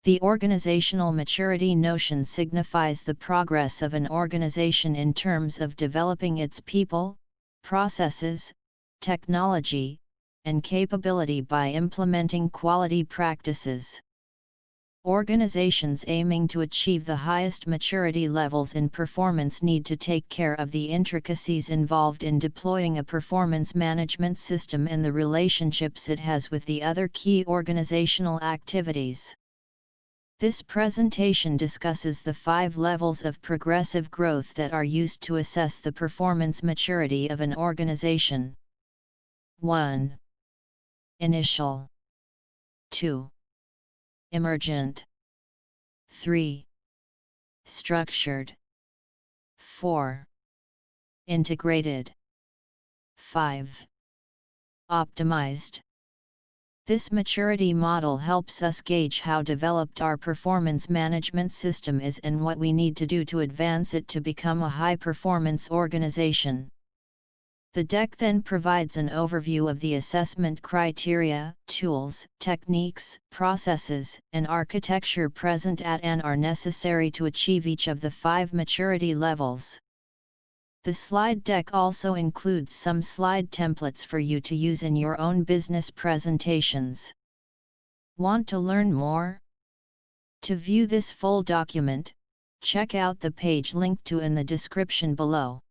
The organizational maturity notion signifies the progress of an organization in terms of developing its people, processes, technology, and capability by implementing quality practices. Organizations aiming to achieve the highest maturity levels in performance need to take care of the intricacies involved in deploying a performance management system and the relationships it has with the other key organizational activities. This presentation discusses the 5 levels of progressive growth that are used to assess the performance maturity of an organization. 1. Initial. 2. Emergent. 3. Structured. 4. Integrated. 5. Optimized. This maturity model helps us gauge how developed our performance management system is and what we need to do to advance it to become a high-performance organization. The deck then provides an overview of the assessment criteria, tools, techniques, processes, and architecture present at and are necessary to achieve each of the 5 maturity levels. The slide deck also includes some slide templates for you to use in your own business presentations. Want to learn more? To view this full document, check out the page linked to in the description below.